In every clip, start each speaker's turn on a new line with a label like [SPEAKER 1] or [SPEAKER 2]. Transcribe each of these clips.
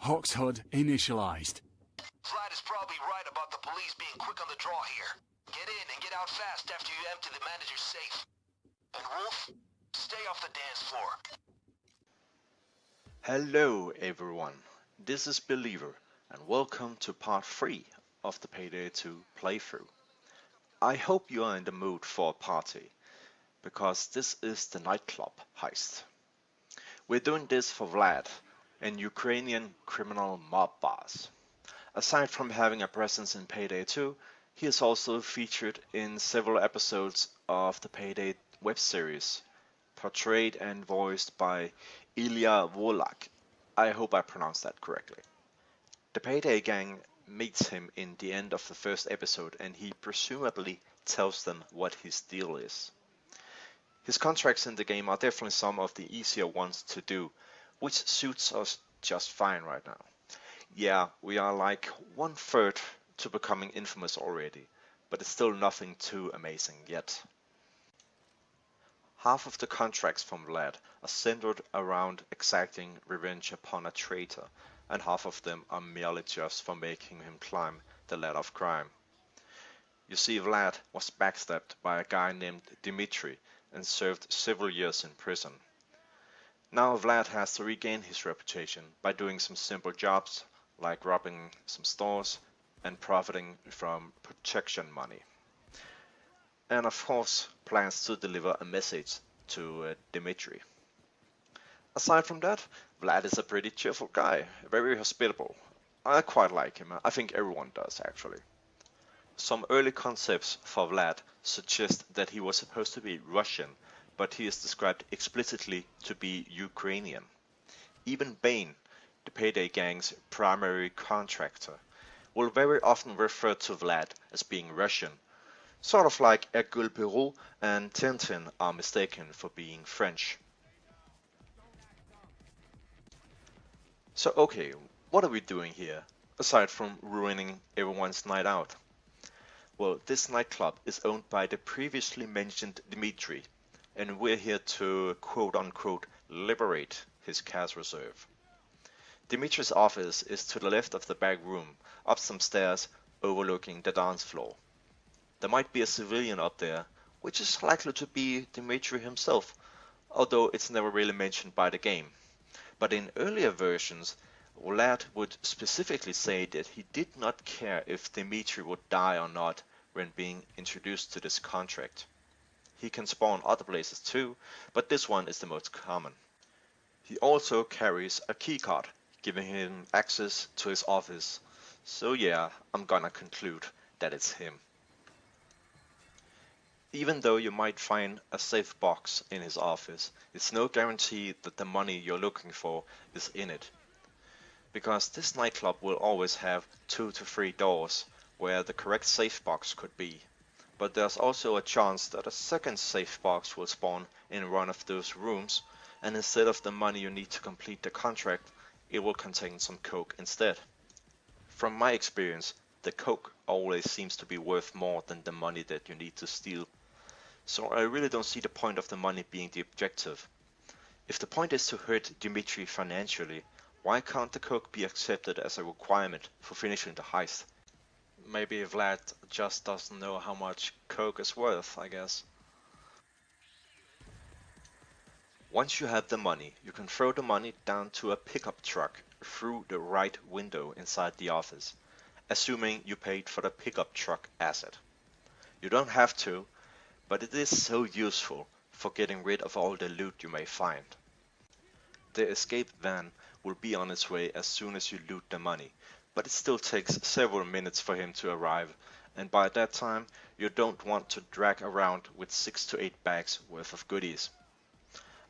[SPEAKER 1] HOD initialized.
[SPEAKER 2] Vlad is probably right about the police being quick on the draw here. Get in and get out fast after you empty the manager's safe. And Wolf, stay off the dance floor.
[SPEAKER 3] Hello everyone, this is Believer and welcome to part 3 of the Payday 2 playthrough. I hope you are in the mood for a party, because this is the nightclub heist. We're doing this for Vlad, an Ukrainian criminal mob boss. Aside from having a presence in Payday 2, he is also featured in several episodes of the Payday web series, portrayed and voiced by Ilya Volak. I hope I pronounced that correctly. The Payday gang meets him in the end of the first episode and he presumably tells them what his deal is. His contracts in the game are definitely some of the easier ones to do, which suits us just fine right now. Yeah, we are like 1/3 to becoming infamous already, but it's still nothing too amazing yet. Half of the contracts from Vlad are centered around exacting revenge upon a traitor, and half of them are merely just for making him climb the ladder of crime. You see, Vlad was backstabbed by a guy named Dmitry and served several years in prison. Now Vlad has to regain his reputation by doing some simple jobs like robbing some stores and profiting from protection money. And of course plans to deliver a message to Dmitry. Aside from that, Vlad is a pretty cheerful guy, very hospitable. I quite like him, I think everyone does actually. Some early concepts for Vlad suggest that he was supposed to be Russian, but he is described explicitly to be Ukrainian. Even Bane, the Payday gang's primary contractor, will very often refer to Vlad as being Russian, sort of like Hercule Poirot and Tintin are mistaken for being French. So okay, what are we doing here, aside from ruining everyone's night out? Well, this nightclub is owned by the previously mentioned Dmitry, and we're here to quote-unquote liberate his cash reserve. Dmitry's office is to the left of the back room, up some stairs overlooking the dance floor. There might be a civilian up there, which is likely to be Dmitry himself, although it's never really mentioned by the game. But in earlier versions, Vlad would specifically say that he did not care if Dmitry would die or not when being introduced to this contract. He can spawn other places too, but this one is the most common. He also carries a keycard, giving him access to his office, so yeah, I'm gonna conclude that it's him. Even though you might find a safe box in his office, it's no guarantee that the money you're looking for is in it. Because this nightclub will always have 2 to 3 doors where the correct safe box could be. But there's also a chance that a second safe box will spawn in one of those rooms, and instead of the money you need to complete the contract, it will contain some coke instead. From my experience, the coke always seems to be worth more than the money that you need to steal. So I really don't see the point of the money being the objective. If the point is to hurt Dmitry financially, why can't the coke be accepted as a requirement for finishing the heist? Maybe Vlad just doesn't know how much coke is worth, I guess. Once you have the money, you can throw the money down to a pickup truck through the right window inside the office, assuming you paid for the pickup truck asset. You don't have to, but it is so useful for getting rid of all the loot you may find. The escape van will be on its way as soon as you loot the money, but it still takes several minutes for him to arrive, and by that time you don't want to drag around with 6 to 8 bags worth of goodies.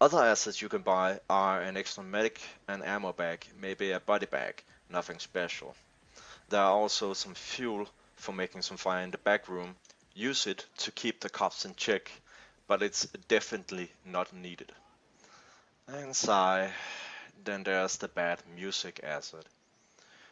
[SPEAKER 3] Other assets you can buy are an extra medic, an ammo bag, maybe a body bag, nothing special. There are also some fuel for making some fire in the back room. Use it to keep the cops in check, but it's definitely not needed. And sigh, then there's the bad music asset.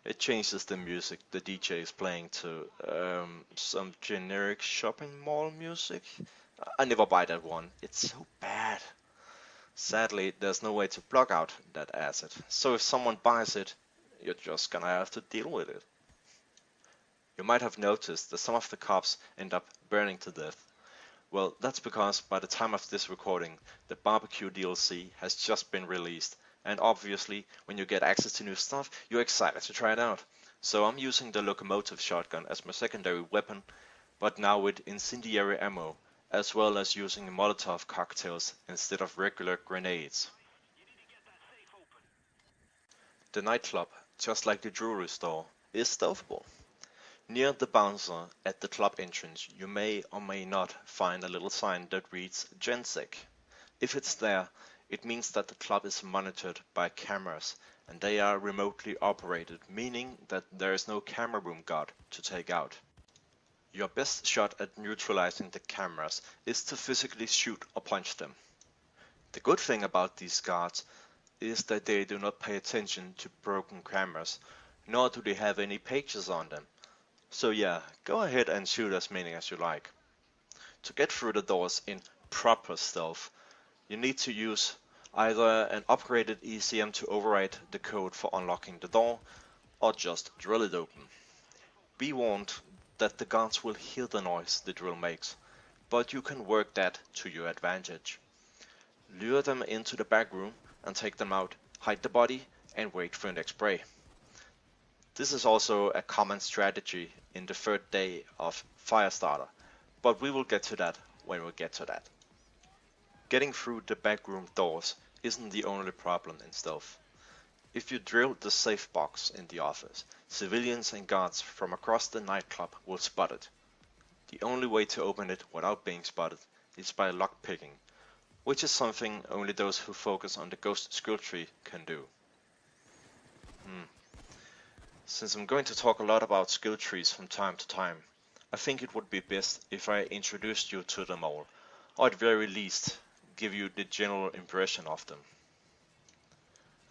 [SPEAKER 3] It changes the music the DJ is playing to some generic shopping mall music. I never buy that one, it's so bad. Sadly, there's no way to block out that asset, so if someone buys it, You're just gonna have to deal with it. You might have noticed that some of the cops end up burning to death. Well, that's because by the time of this recording, the barbecue DLC has just been released, and obviously, when you get access to new stuff, you're excited to try it out. So I'm using the locomotive shotgun as my secondary weapon, but now with incendiary ammo, as well as using Molotov cocktails instead of regular grenades. The nightclub, just like the jewelry store, is stealthable. Near the bouncer at the club entrance, you may or may not find a little sign that reads Gensec. If it's there, it means that the club is monitored by cameras and they are remotely operated, meaning that there is no camera room guard to take out. Your best shot at neutralizing the cameras is to physically shoot or punch them. The good thing about these guards is that they do not pay attention to broken cameras, nor do they have any pages on them. So yeah, go ahead and shoot as many as you like. To get through the doors in proper stealth, you need to use either an upgraded ECM to override the code for unlocking the door, or just drill it open. Be warned that the guards will hear the noise the drill makes, but you can work that to your advantage. Lure them into the back room and take them out, hide the body, and wait for next prey. This is also a common strategy in the third day of Firestarter, but we will get to that when we get to that. Getting through the backroom doors isn't the only problem in stealth. If you drill the safe box in the office, civilians and guards from across the nightclub will spot it. The only way to open it without being spotted is by lockpicking, which is something only those who focus on the ghost skill tree can do. Since I'm going to talk a lot about skill trees from time to time, I think it would be best if I introduced you to them all, or at very least give you the general impression of them.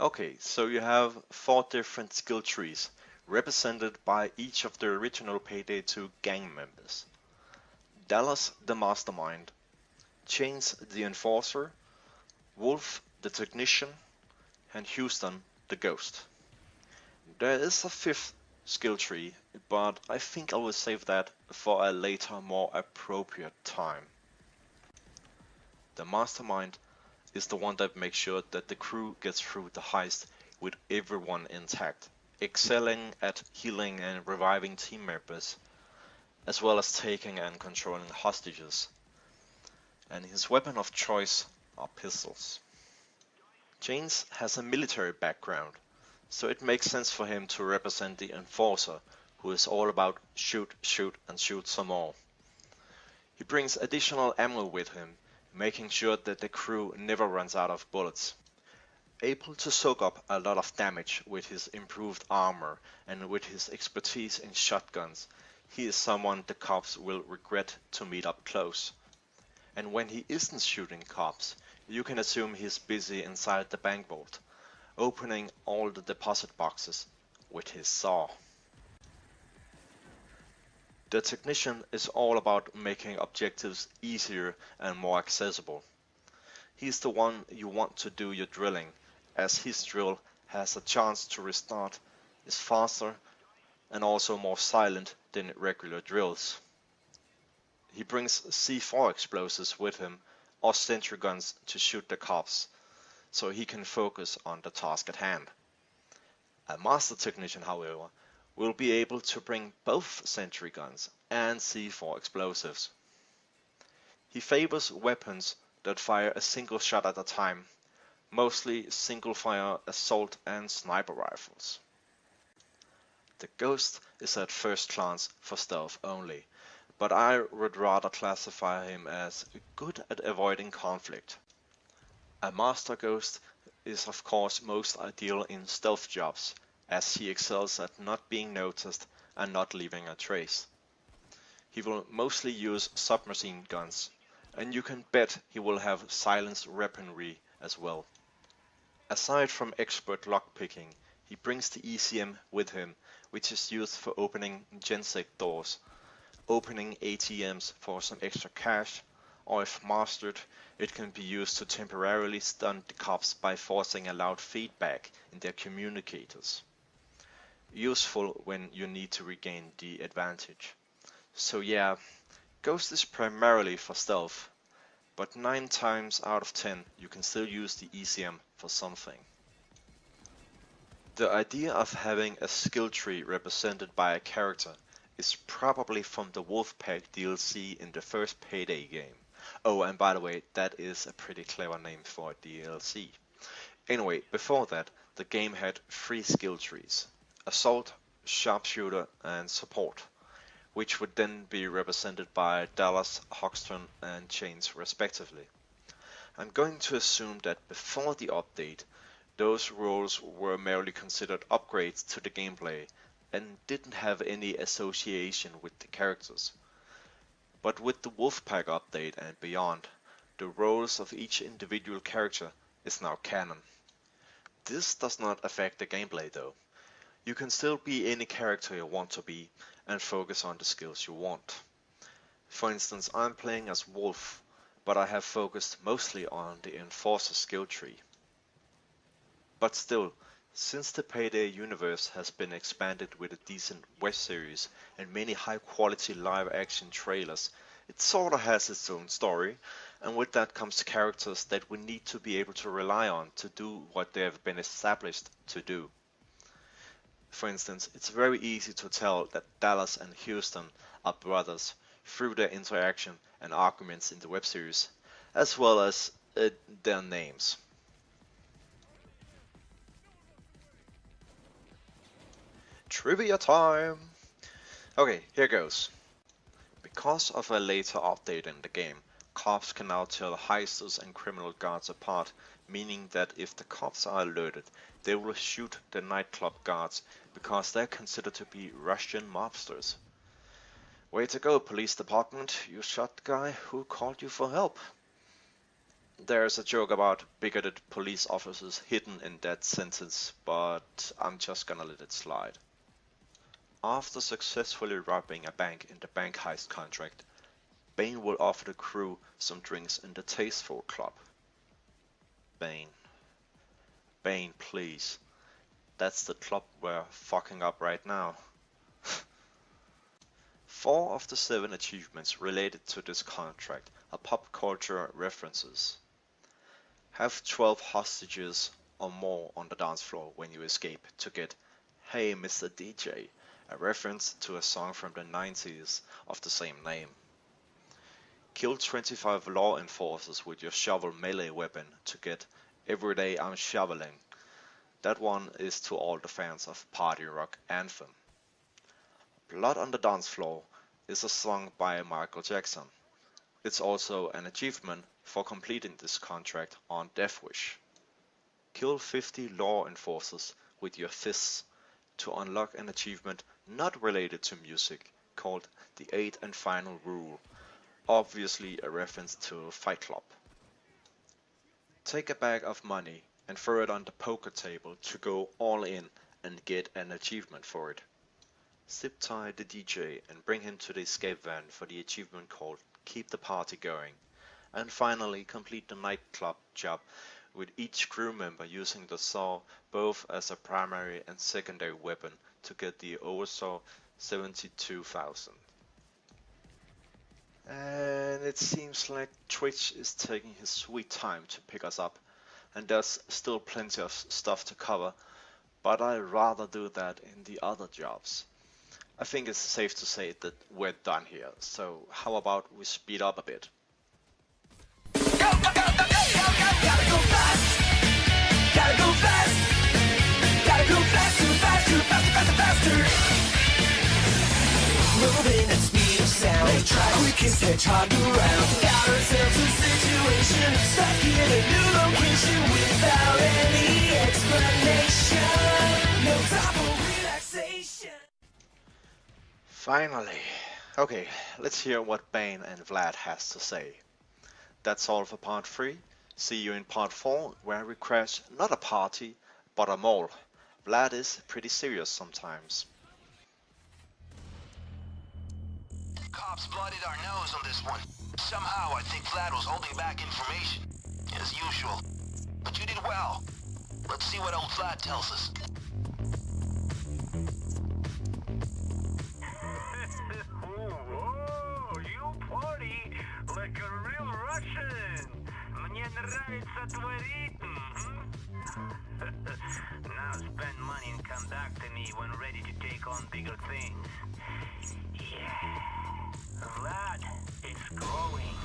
[SPEAKER 3] Okay, so you have 4 different skill trees, represented by each of the original Payday 2 gang members. Dallas the Mastermind, Chains the Enforcer, Wolf the Technician, and Houston the Ghost. There is a 5th skill tree, but I think I will save that for a later, more appropriate time. The Mastermind is the one that makes sure that the crew gets through the heist with everyone intact, excelling at healing and reviving team members, as well as taking and controlling hostages. And his weapon of choice are pistols. Chains has a military background, so it makes sense for him to represent the Enforcer, who is all about shoot, shoot, and shoot some more. He brings additional ammo with him, making sure that the crew never runs out of bullets. Able to soak up a lot of damage with his improved armor and with his expertise in shotguns, he is someone the cops will regret to meet up close. And when he isn't shooting cops, you can assume he's busy inside the bank vault, opening all the deposit boxes with his saw. The Technician is all about making objectives easier and more accessible. He's the one you want to do your drilling, as his drill has a chance to restart, is faster, and also more silent than regular drills. He brings C4 explosives with him, or sentry guns to shoot the cops, so he can focus on the task at hand. A Master Technician, however, will be able to bring both sentry guns and C4 explosives. He favors weapons that fire a single shot at a time, mostly single-fire assault and sniper rifles. The Ghost is at first glance for stealth only, but I would rather classify him as good at avoiding conflict. A Master Ghost is of course most ideal in stealth jobs, as he excels at not being noticed and not leaving a trace. He will mostly use submachine guns, and you can bet he will have silenced weaponry as well. Aside from expert lockpicking, he brings the ECM with him, which is used for opening Gensec doors, opening ATMs for some extra cash, or if mastered, it can be used to temporarily stun the cops by forcing a loud feedback in their communicators. useful when you need to regain the advantage. So yeah, Ghost is primarily for stealth, but 9 times out of 10 you can still use the ECM for something. The idea of having a skill tree represented by a character is probably from the Wolfpack DLC in the first Payday game. Oh, and by the way, that is a pretty clever name for a DLC. Anyway, before that, the game had 3 skill trees: Assault, Sharpshooter and Support, which would then be represented by Dallas, Hoxton and Chains respectively. I'm going to assume that before the update, those roles were merely considered upgrades to the gameplay and didn't have any association with the characters. But with the Wolfpack update and beyond, the roles of each individual character is now canon. This does not affect the gameplay though. You can still be any character you want to be and focus on the skills you want. For instance, I'm playing as Wolf, but I have focused mostly on the Enforcer skill tree. But still, since the Payday universe has been expanded with a decent web series and many high quality live action trailers, it sorta has its own story, and with that comes characters that we need to be able to rely on to do what they have been established to do. For instance, it's very easy to tell that Dallas and Houston are brothers through their interaction and arguments in the web series, as well as their names. Trivia time! Okay, here goes. Because of a later update in the game, cops can now tell heisters and criminal guards apart, meaning that if the cops are alerted, they will shoot the nightclub guards because they're considered to be Russian mobsters. Way to go, police department, you shot the guy who called you for help. There's a joke about bigoted police officers hidden in that sentence, but I'm just gonna let it slide. After successfully robbing a bank in the bank heist contract, Bane will offer the crew some drinks in the Tasteful Club. Bane, please. That's the club we're fucking up right now. 4 of the 7 achievements related to this contract are pop culture references. Have 12 hostages or more on the dance floor when you escape to get "Hey Mr. DJ", a reference to a song from the 90s of the same name. Kill 25 law enforcers with your shovel melee weapon to get "Every Day I'm Shoveling". That one is to all the fans of party rock Anthem. Blood on the Dance Floor is a song by Michael Jackson. It's also an achievement for completing this contract on Death Wish. Kill 50 law enforcers with your fists to unlock an achievement not related to music called the 8th and Final Rule, obviously a reference to Fight Club. Take a bag of money and throw it on the poker table to go all in and get an achievement for it. Zip tie the DJ and bring him to the escape van for the achievement called Keep the Party Going. And finally complete the nightclub job with each crew member using the saw both as a primary and secondary weapon to get the oversaw 72,000. And it seems like Twitch is taking his sweet time to pick us up, and there's still plenty of stuff to cover, but I'd rather do that in the other jobs. I think it's safe to say that we're done here, so how about we speed up a bit?
[SPEAKER 4] Gotta go fast. Gotta go fast. Gotta go faster, faster, faster, faster, faster. Moving at speed of sound. They try quickest hedgehog around. Got ourselves a situation, stuck in a new location without any explanation. No time for relaxation.
[SPEAKER 3] Finally. Okay, let's hear what Bane and Vlad has to say. That's all for part 3. See you in part 4, where we crash not a party, but a mall. Vlad is pretty serious sometimes.
[SPEAKER 2] Cops blooded our nose on this one. Somehow I think Vlad was holding back information, as usual. But you did well. Let's see what old Vlad tells us.
[SPEAKER 5] like a real Russian. Мне нравится твой ритм. Now spend money and come back to me when ready to take on bigger things. Yeah. Vlad, it's growing.